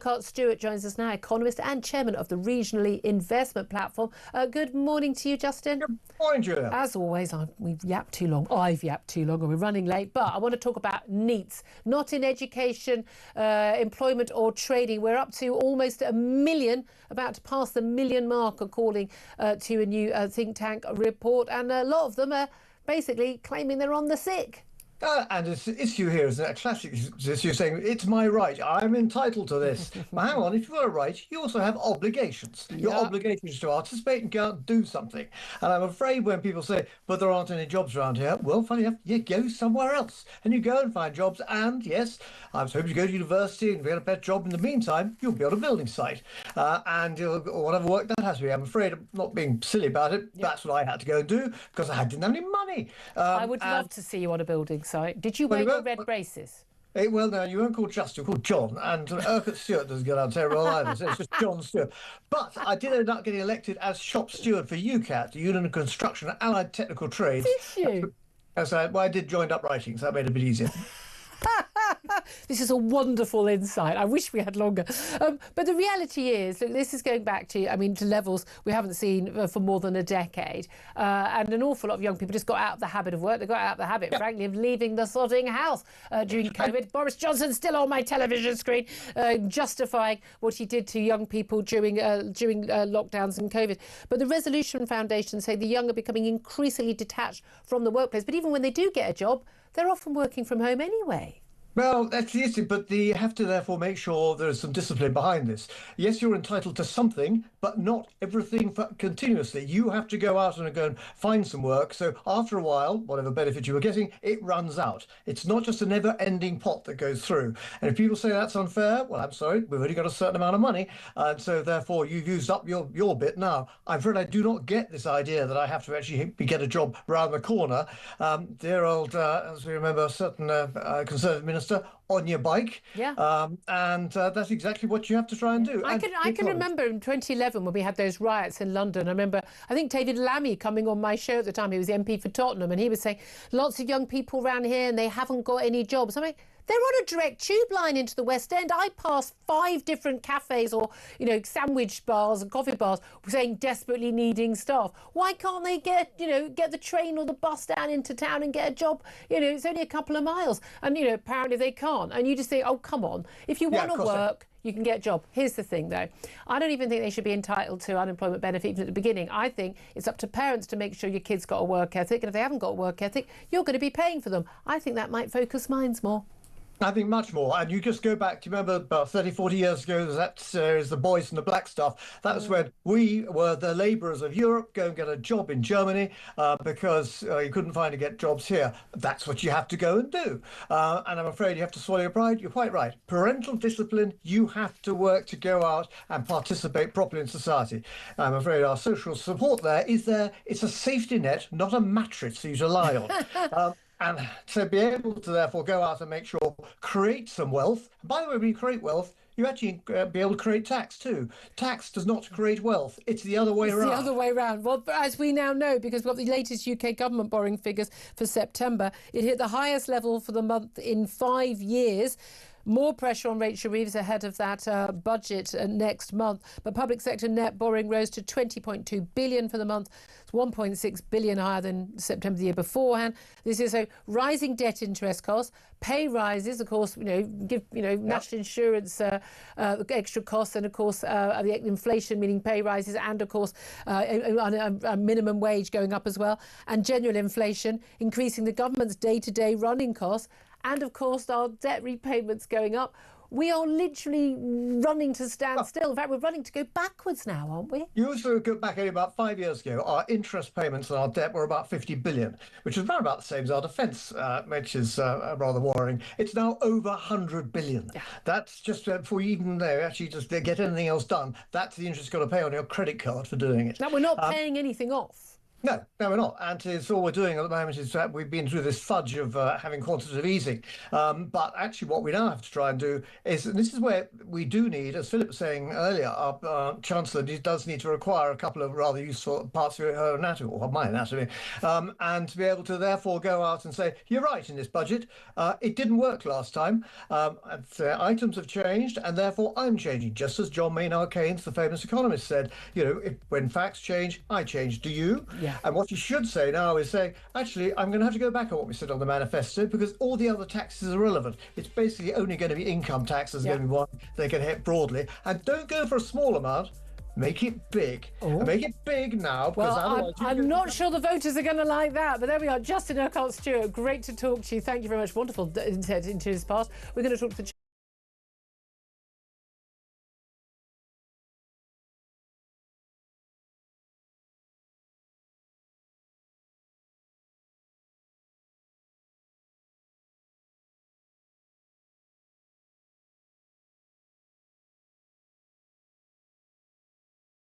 Urquhart Stewart joins us now, economist and chairman of the regionally investment platform. Good morning to you, Justin. Good morning, Julia. As always, we've yapped too long. I've yapped too long and we're running late. But I want to talk about Neets, not in education, employment or trading. We're up to almost 1 million, about to pass the 1 million mark, according to a new think tank report. And a lot of them are basically claiming they're on the sick. And this issue here is a classic issue saying, it's my right, I'm entitled to this. But hang on, if you've got a right, you also have obligations. Your obligation is to participate and go out and do something. And I'm afraid when people say, but there aren't any jobs around here, well, funny enough, you go somewhere else. And you go and find jobs. And yes, I was hoping to go to university and get a better job. In the meantime, you'll build a building site. And whatever work that has to be. I'm afraid I'm not being silly about it. That's what I had to go and do because I didn't have any money. I would love to see you on a building site. Did you wear your red braces? Well, no, you weren't called Justin, you're called John, and Urquhart Stewart doesn't get on terrible either, so it's just John Stewart. But I did end up getting elected as shop steward for UCAT, the Union of Construction and Allied Technical Trades. Did you? So I did joined up writing, so that made it a bit easier. This is a wonderful insight. I wish we had longer. But the reality is, look, this is going back to, to levels we haven't seen for more than a decade. And an awful lot of young people just got out of the habit of work. They got out of the habit, frankly, of leaving the sodding house during COVID. Boris Johnson's still on my television screen, justifying what he did to young people during lockdowns and COVID. But the Resolution Foundation say the young are becoming increasingly detached from the workplace. But even when they do get a job, they're often working from home anyway. Well, that's the issue, but you have to therefore make sure there is some discipline behind this. Yes, you're entitled to something, but not everything continuously. You have to go out and go and find some work. So after a while, whatever benefit you were getting, it runs out. It's not just a never-ending pot that goes through. And if people say that's unfair, well, I'm sorry, we've only got a certain amount of money. And so therefore, you've used up your bit now. I'm afraid I do not get this idea that I have to actually get a job round the corner. Dear old, as we remember, a certain Conservative minister on your bike, and that's exactly what you have to try and do. I can remember in 2011 when we had those riots in London. I think David Lammy coming on my show at the time. He was the MP for Tottenham, and he was saying lots of young people around here and they haven't got any jobs. I mean, they're on a direct tube line into the West End. I passed 5 different cafes or, sandwich bars and coffee bars saying desperately needing staff. Why can't they get the train or the bus down into town and get a job? It's only a couple of miles. And, apparently they can't. And you just think, oh, come on. If you want to work, you can get a job. Here's the thing, though. I don't even think they should be entitled to unemployment benefit even at the beginning. I think it's up to parents to make sure your kid's got a work ethic. And if they haven't got a work ethic, you're going to be paying for them. I think that might focus minds more. I think much more. And you just go back, do you remember about 30, 40 years ago, that series, The Boys and the Black Stuff? That was when we were the labourers of Europe, go and get a job in Germany because you couldn't find to get jobs here. That's what you have to go and do. And I'm afraid you have to swallow your pride. You're quite right. Parental discipline, you have to work to go out and participate properly in society. I'm afraid our social support it's a safety net, not a mattress for you to lie on. And to be able to therefore go out and make sure, create some wealth. By the way, when you create wealth, you actually be able to create tax too. Tax does not create wealth. It's the other way around. It's the other way around. Well, as we now know, because we've got the latest UK government borrowing figures for September, it hit the highest level for the month in 5 years. More pressure on Rachel Reeves ahead of that budget next month. But public sector net borrowing rose to 20.2 billion for the month. It's 1.6 billion higher than September the year beforehand. This is rising debt interest costs, pay rises, of course, national insurance extra costs, and of course the inflation, meaning pay rises, and of course a minimum wage going up as well, and general inflation increasing the government's day-to-day running costs. And, of course, our debt repayments going up. We are literally running to stand still. In fact, we're running to go backwards now, aren't we? You also go back only about 5 years ago. Our interest payments on our debt were about 50 billion, which is around about the same as our defence, which is rather worrying. It's now over 100 billion. Yeah. That's just before you even actually just get anything else done. That's the interest you've got to pay on your credit card for doing it. Now, we're not paying anything off. No, no, we're not. And it's all we're doing at the moment is that we've been through this fudge of having quantitative easing. But actually, what we now have to try and do is, and this is where we do need, as Philip was saying earlier, our Chancellor does need to require a couple of rather useful parts of her anatomy, or my anatomy, and to be able to therefore go out and say, you're right in this budget. It didn't work last time. Items have changed, and therefore I'm changing, just as John Maynard Keynes, the famous economist, said, when facts change, I change. Do you? Yeah. And what you should say now is say, actually, I'm going to have to go back on what we said on the manifesto because all the other taxes are irrelevant. It's basically only going to be income taxes going to be one they can hit broadly. And don't go for a small amount. Make it big. And make it big now. Because well, I'm not sure the voters are going to like that. But there we are. Justin Urquhart Stewart, great to talk to you. Thank you very much. Wonderful insight into his past. We're going to talk to the